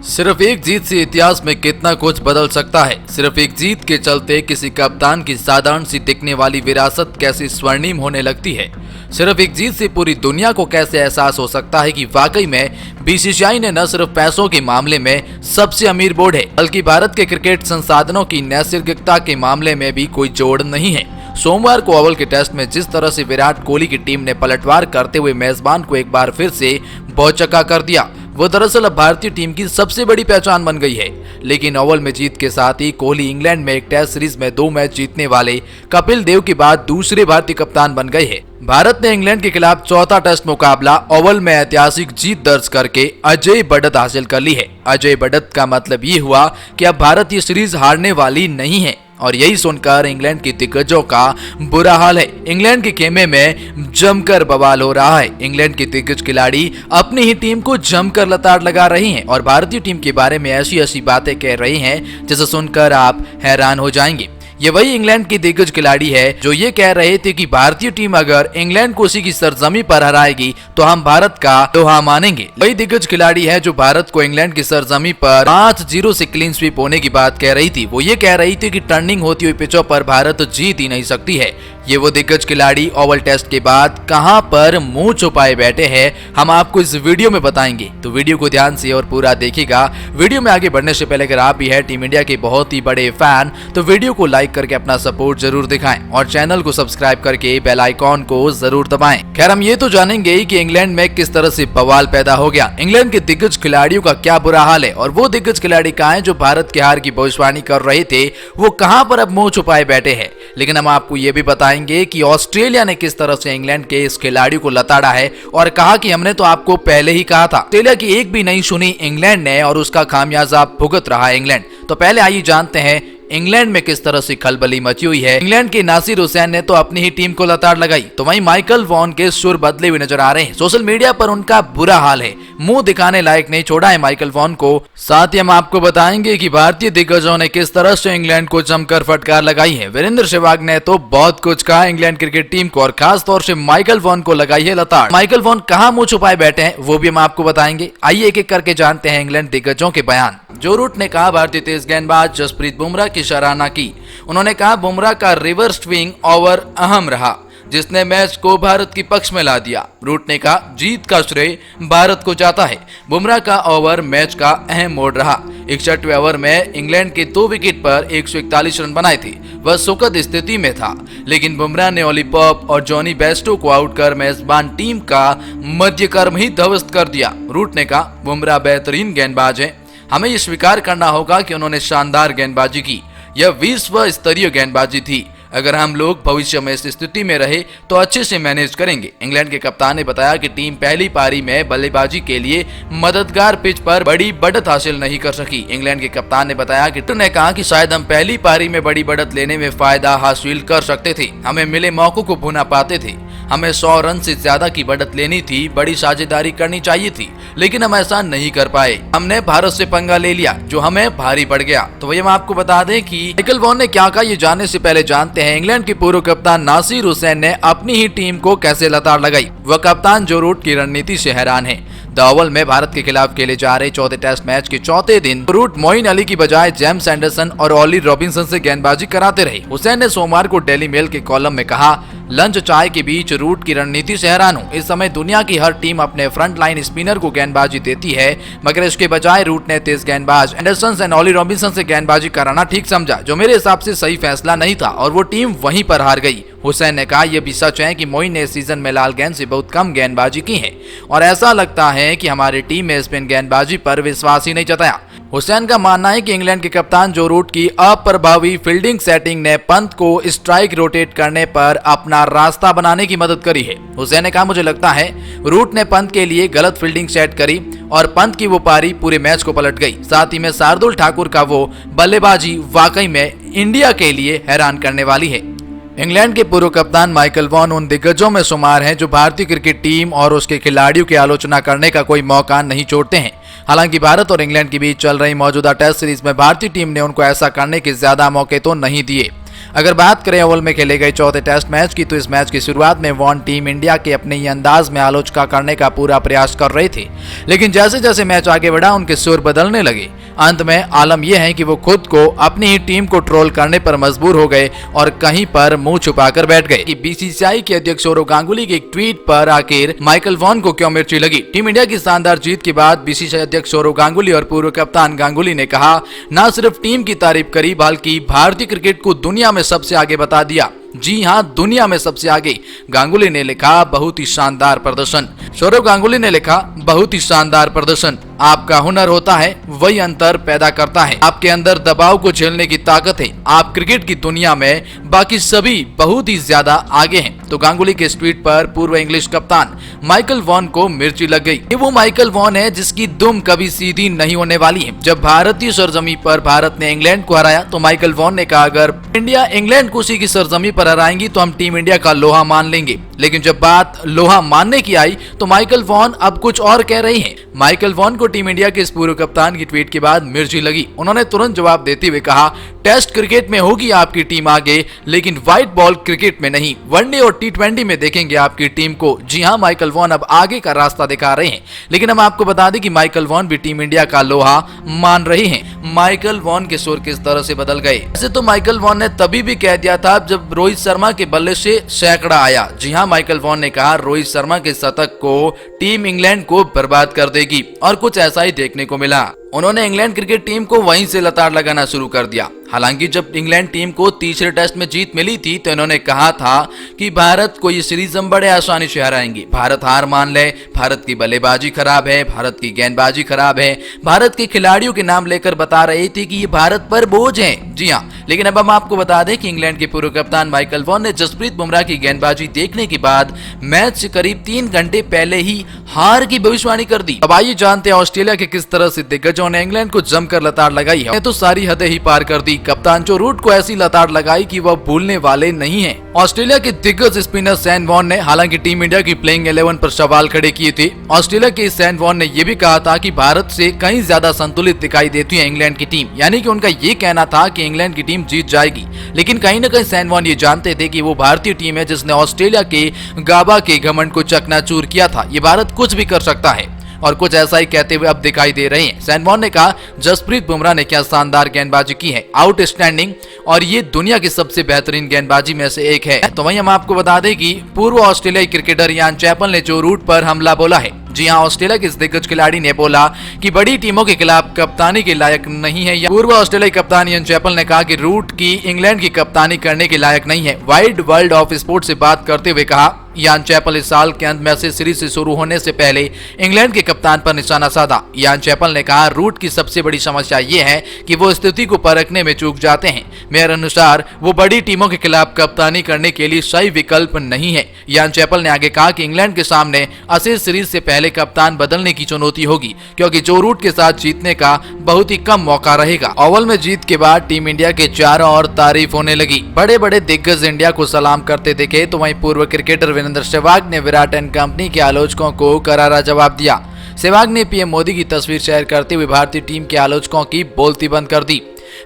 सिर्फ एक जीत से इतिहास में कितना कुछ बदल सकता है। सिर्फ एक जीत के चलते किसी कप्तान की साधारण सी दिखने वाली विरासत कैसे स्वर्णिम होने लगती है। सिर्फ एक जीत से पूरी दुनिया को कैसे एहसास हो सकता है कि वाकई में बीसीसीआई ने न सिर्फ पैसों के मामले में सबसे अमीर बोर्ड है, बल्कि भारत के क्रिकेट संसाधनों की नैसर्गिकता के मामले में भी कोई जोड़ नहीं है। सोमवार को ओवल के टेस्ट में जिस तरह से विराट कोहली की टीम ने पलटवार करते हुए मेजबान को एक बार फिर से भौचक्का कर दिया, वो दरअसल अब भारतीय टीम की सबसे बड़ी पहचान बन गई है। लेकिन ओवल में जीत के साथ ही कोहली इंग्लैंड में एक टेस्ट सीरीज में 2 मैच जीतने वाले कपिल देव के बाद दूसरे भारतीय कप्तान बन गए हैं। भारत ने इंग्लैंड के खिलाफ चौथा टेस्ट मुकाबला ओवल में ऐतिहासिक जीत दर्ज करके अजय बढ़त हासिल कर ली है। अजय बढ़त का मतलब ये हुआ कि अब भारत ये सीरीज हारने वाली नहीं है, और यही सुनकर इंग्लैंड के दिग्गजों का बुरा हाल है। इंग्लैंड के खेमे में जमकर बवाल हो रहा है। इंग्लैंड के दिग्गज खिलाड़ी अपनी ही टीम को जमकर लताड़ लगा रहे हैं और भारतीय टीम के बारे में ऐसी ऐसी बातें कह रहे हैं जिसे सुनकर आप हैरान हो जाएंगे। ये वही इंग्लैंड की दिग्गज खिलाड़ी है जो ये कह रहे थे कि भारतीय टीम अगर इंग्लैंड को उसी की सरजमी पर हराएगी तो हम भारत का दोहा मानेंगे। वही दिग्गज खिलाड़ी है जो भारत को इंग्लैंड की सरजमी पर 5-0 से क्लीन स्वीप होने की बात कह रही थी। वो ये कह रही थी कि टर्निंग होती हुई पिचों पर भारत जीत ही नहीं सकती है। ये वो दिग्गज खिलाड़ी ओवल टेस्ट के बाद कहां पर मुंह छुपाए बैठे हैं, हम आपको इस वीडियो में बताएंगे, तो वीडियो को ध्यान से और पूरा देखिएगा। वीडियो में आगे बढ़ने से पहले अगर आप भी है टीम इंडिया के बहुत ही बड़े फैन तो वीडियो को लाइक करके अपना सपोर्ट जरूर दिखाएं और चैनल को सब्सक्राइब करके बेल आइकॉन को जरूर दबाएं। खैर, हम ये तो जानेंगे कि इंग्लैंड में किस तरह से बवाल पैदा हो गया, इंग्लैंड के दिग्गज खिलाड़ियों का क्या बुरा हाल है और वो दिग्गज खिलाड़ी कहाँ हैं जो भारत के हार की भविष्यवाणी कर रहे थे, वो कहां पर अब मुंह छुपाए बैठे हैं। लेकिन हम आपको ये भी बताएंगे कि ऑस्ट्रेलिया ने किस तरह से इंग्लैंड के इस खिलाड़ी को लताड़ा है और कहा कि हमने तो आपको पहले ही कहा था। ऑस्ट्रेलिया की एक भी नहीं सुनी इंग्लैंड ने और उसका खामियाजा भुगत रहा है इंग्लैंड। तो पहले आइए जानते हैं इंग्लैंड में किस तरह से खलबली मची हुई है। इंग्लैंड के नासिर हुसैन ने तो अपनी ही टीम को लताड़ लगाई, तो वहीं माइकल वॉन के सुर बदले हुए नजर आ रहे हैं। सोशल मीडिया पर उनका बुरा हाल है, मुंह दिखाने लायक नहीं छोड़ा है माइकल वॉन को। साथ ही हम आपको बताएंगे कि भारतीय दिग्गजों ने किस तरह से इंग्लैंड को जमकर फटकार लगाई है। वीरेंद्र सहवाग ने तो बहुत कुछ कहा इंग्लैंड क्रिकेट टीम को और खास तौर से माइकल वॉन को लगाई है लताड़। माइकल वॉन कहाँ मुंह छुपाए बैठे हैं वो भी हम आपको बताएंगे। आइए एक एक करके जानते हैं इंग्लैंड दिग्गजों के बयान। जो रूट ने कहा भारतीय तेज गेंदबाज जसप्रीत बुमराह की सराहना की। उन्होंने कहा बुमराह का रिवर्स स्विंग ओवर अहम रहा जिसने मैच को भारत के पक्ष में ला दिया। रूट ने कहा जीत का श्रेय भारत को जाता है। बुमराह का ओवर मैच का अहम मोड़ रहा। 61वें ओवर में इंग्लैंड के 2 विकेट पर 141 रन बनाए थे। वह सुखद स्थिति में था, लेकिन बुमराह ने ओली पॉप और जॉनी बेस्टो को आउट कर मेजबान टीम का मध्यक्रम ही ध्वस्त कर दिया। रूट ने कहा बुमराह बेहतरीन गेंदबाज है, हमें ये स्वीकार करना होगा कि उन्होंने शानदार गेंदबाजी की। यह विश्व स्तरीय गेंदबाजी थी। अगर हम लोग भविष्य में इस स्थिति में रहे तो अच्छे से मैनेज करेंगे। इंग्लैंड के कप्तान ने बताया कि टीम पहली पारी में बल्लेबाजी के लिए मददगार पिच पर बड़ी बढ़त हासिल नहीं कर सकी। इंग्लैंड के कप्तान ने बताया कि ने कहा कि शायद हम पहली पारी में बड़ी बढ़त लेने में फायदा हासिल कर सकते थे, हमें मिले मौकों को भुना पाते थे, हमें 100 रन से ज्यादा की बढ़त लेनी थी, बड़ी साझेदारी करनी चाहिए थी, लेकिन हम ऐसा नहीं कर पाए। हमने भारत से पंगा ले लिया जो हमें भारी पड़ गया। तो वही हम आपको बता दें कि माइकल वॉन ने क्या कहा, ये जानने से पहले जानते हैं इंग्लैंड के पूर्व कप्तान नासिर हुसैन ने अपनी ही टीम को कैसे लताड़ लगाई। वह कप्तान जो रूट की रणनीति से हैरान है। द ओवल में भारत के खिलाफ खेले जा रहे चौथे टेस्ट मैच के चौथे दिन रूट मोइन अली की बजाय जेम्स एंडरसन और ऑली रॉबिन्सन से गेंदबाजी कराते रहे। हुसैन ने सोमवार को डेली मेल के कॉलम में कहा, लंच चाय के बीच रूट की रणनीति से हैरान हूं। इस समय दुनिया की हर टीम अपने फ्रंट लाइन स्पिनर को गेंदबाजी देती है, मगर इसके बजाय रूट ने तेज गेंदबाज एंडरसन एंड ऑली रॉबिन्सन से गेंदबाजी कराना ठीक समझा, जो मेरे हिसाब से सही फैसला नहीं था और वो टीम वहीं पर हार गई। हुसैन ने कहा यह भी सच है कि मोइन ने इस सीजन में लाल गेंद से बहुत कम गेंदबाजी की है और ऐसा लगता है कि हमारी टीम में स्पिन गेंदबाजी पर विश्वास ही नहीं जताया। हुसैन का मानना है कि इंग्लैंड के कप्तान जो रूट की अप्रभावी फील्डिंग सेटिंग ने पंत को स्ट्राइक रोटेट करने पर अपना रास्ता बनाने की मदद करी है। हुसैन ने कहा मुझे लगता है रूट ने पंत के लिए गलत फील्डिंग सेट करी और पंत की वो पारी पूरे मैच को पलट गई। साथ ही में शार्दुल ठाकुर का वो बल्लेबाजी वाकई में इंडिया के लिए हैरान करने वाली है। इंग्लैंड के पूर्व कप्तान माइकल वॉन उन दिग्गजों में शुमार हैं जो भारतीय क्रिकेट टीम और उसके खिलाड़ियों की आलोचना करने का कोई मौका नहीं छोड़ते हैं। हालांकि भारत और इंग्लैंड के बीच चल रही मौजूदा टेस्ट सीरीज में भारतीय टीम ने उनको ऐसा करने के ज्यादा मौके तो नहीं दिए। अगर बात करें ओवल में खेले गए चौथे टेस्ट मैच की, तो इस मैच की शुरुआत में वॉन टीम इंडिया के अपने ही अंदाज में आलोचना करने का पूरा प्रयास कर रहे थे, लेकिन जैसे जैसे मैच आगे बढ़ा उनके सुर बदलने लगे। अंत में आलम यह है कि वो खुद को अपनी ही टीम को ट्रोल करने पर मजबूर हो गए और कहीं पर मुंह छुपाकर बैठ गए कि बीसीसीआई के अध्यक्ष सौरव गांगुली के एक ट्वीट पर आखिर माइकल वॉन को क्यों मिर्ची लगी। टीम इंडिया की शानदार जीत के बाद बीसीसीआई अध्यक्ष सौरव गांगुली और पूर्व कप्तान गांगुली ने कहा, न सिर्फ टीम की तारीफ करी बल्कि भारतीय क्रिकेट को दुनिया में सबसे आगे बता दिया। जी हां, दुनिया में सबसे आगे। गांगुली ने लिखा, बहुत ही शानदार प्रदर्शन। सौरव गांगुली ने लिखा, बहुत ही शानदार प्रदर्शन। आपका हुनर होता है वही अंतर पैदा करता है। आपके अंदर दबाव को झेलने की ताकत है। आप क्रिकेट की दुनिया में बाकी सभी बहुत ही ज्यादा आगे हैं। तो गांगुली के इस ट्वीट पर पूर्व इंग्लिश कप्तान माइकल वॉन को मिर्ची लग गई। ये वो माइकल वॉन है जिसकी दुम कभी सीधी नहीं होने वाली है। जब भारतीय सरजमी पर भारत ने इंग्लैंड को हराया तो माइकल वॉन ने कहा, अगर इंडिया इंग्लैंड को उसी की सरजमी पर हराएंगी तो हम टीम इंडिया का लोहा मान लेंगे। लेकिन जब बात लोहा मानने की आई तो माइकल वॉन अब कुछ और कह रही हैं। माइकल वॉन को टीम इंडिया के इस पूर्व कप्तान की ट्वीट के बाद मिर्ची लगी। उन्होंने तुरंत जवाब देते हुए कहा, टेस्ट क्रिकेट में होगी आपकी टीम आगे, लेकिन व्हाइट बॉल क्रिकेट में नहीं। वनडे और टी20 में देखेंगे आपकी टीम को। जी हां, माइकल वॉन अब आगे का रास्ता दिखा रहे हैं। लेकिन हम आपको बता दें कि माइकल वॉन भी टीम इंडिया का लोहा मान रहे हैं। माइकल वॉन के सुर किस तरह से बदल गए। वैसे तो माइकल वॉन ने तभी भी कह दिया था जब रोहित शर्मा के बल्ले से सैकड़ा आया। जी हां, माइकल वॉन ने कहा, रोहित शर्मा के शतक को टीम इंग्लैंड को बर्बाद कर देगी, और कुछ ऐसा ही देखने को मिला। उन्होंने इंग्लैंड क्रिकेट टीम को वहीं से लताड़ लगाना शुरू कर दिया। हालांकि जब इंग्लैंड टीम को तीसरे टेस्ट में जीत मिली थी तो इन्होंने कहा था कि भारत को ये सीरीज हम बड़े आसानी से हराएंगे। भारत हार मान ले, भारत की बल्लेबाजी खराब है, भारत की गेंदबाजी खराब है। भारत के खिलाड़ियों के नाम लेकर बता रहे थे कि ये भारत पर बोझ है। जी हाँ, लेकिन अब हम आपको बता दें कि इंग्लैंड के पूर्व कप्तान माइकल वॉन ने जसप्रीत बुमराह की गेंदबाजी देखने के बाद मैच से करीब 3 घंटे पहले ही हार की भविष्यवाणी कर दी। अब आइए जानते हैं ऑस्ट्रेलिया के किस तरह से दिग्गजों ने इंग्लैंड को जमकर लताड़ लगाई है। तो सारी हदें ही पार कर दी। कप्तान जो रूट को ऐसी लताड़ लगाई कि वह भूलने वाले नहीं हैं। ऑस्ट्रेलिया के दिग्गज स्पिनर सैन वॉन ने हालांकि टीम इंडिया की प्लेइंग 11 पर सवाल खड़े किए थे। ऑस्ट्रेलिया के सैन वॉन ने यह भी कहा था कि भारत से कहीं ज्यादा संतुलित दिखाई देती है इंग्लैंड की टीम, यानी कि उनका ये कहना था कि इंग्लैंड की टीम जीत जाएगी। लेकिन कहीं न कहीं सैन वॉन ये जानते थे कि वो भारतीय टीम है जिसने ऑस्ट्रेलिया के गाबा के घमंड को चकनाचूर किया था। ये भारत कुछ भी कर सकता है, और कुछ ऐसा ही कहते हुए अब दिखाई दे रहे हैं। सैन वॉन ने कहा, जसप्रीत बुमराह ने क्या शानदार गेंदबाजी की है, आउटस्टैंडिंग, और ये दुनिया की सबसे बेहतरीन गेंदबाजी में से एक है। तो वहीं हम आपको बता दें कि पूर्व ऑस्ट्रेलियाई क्रिकेटर यान चैपल ने जो रूट पर हमला बोला है। जी हां, ऑस्ट्रेलिया के इस दिग्गज खिलाड़ी ने बोला कि बड़ी टीमों के खिलाफ कप्तानी के लायक नहीं है। पूर्व ऑस्ट्रेलियाई कप्तान यान चैपल ने कहा कि रूट की इंग्लैंड की कप्तानी करने के लायक नहीं है। वाइड वर्ल्ड ऑफ स्पोर्ट से बात करते हुए कहा, यान चैपल इस साल के अंत में से सीरीज से शुरू होने से पहले इंग्लैंड के कप्तान पर निशाना साधा। यान चैपल ने कहा, रूट की सबसे बड़ी समस्या ये है कि वो स्थिति को परखने में चूक जाते हैं। मेरे अनुसार वो बड़ी टीमों के खिलाफ कप्तानी करने के लिए सही विकल्प नहीं है। यान चैपल ने आगे कहा कि इंग्लैंड के सामने असीज सीरीज से पहले कप्तान बदलने की चुनौती होगी, क्योंकि जो रूट के साथ जीतने का बहुत ही कम मौका रहेगा। ओवल में जीत के बाद टीम इंडिया के चारों ओर तारीफ होने लगी। बड़े बड़े दिग्गज इंडिया को सलाम करते दिखे, तो वहीं पूर्व क्रिकेटर वीरेंद्र सहवाग ने विराट एंड कंपनी के आलोचकों को करारा जवाब दिया। सहवाग ने पीएम मोदी की तस्वीर शेयर करते हुए भारतीय टीम के आलोचकों की बोलती बंद कर दी।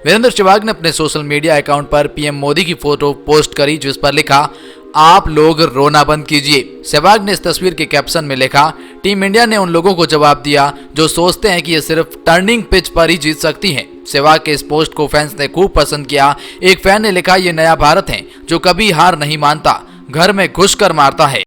वीरेंद्र सहवाग ने अपने सोशल मीडिया अकाउंट पर पीएम मोदी की फोटो पोस्ट करी, जिस पर लिखा, आप लोग रोना बंद कीजिए। सहवाग ने इस तस्वीर के कैप्शन में लिखा, टीम इंडिया ने उन लोगों को जवाब दिया जो सोचते हैं कि ये सिर्फ टर्निंग पिच पर ही जीत सकती है। सहवाग के इस पोस्ट को फैंस ने खूब पसंद किया। एक फैन ने लिखा, ये नया भारत है जो कभी हार नहीं मानता, घर में घुसकर मारता है।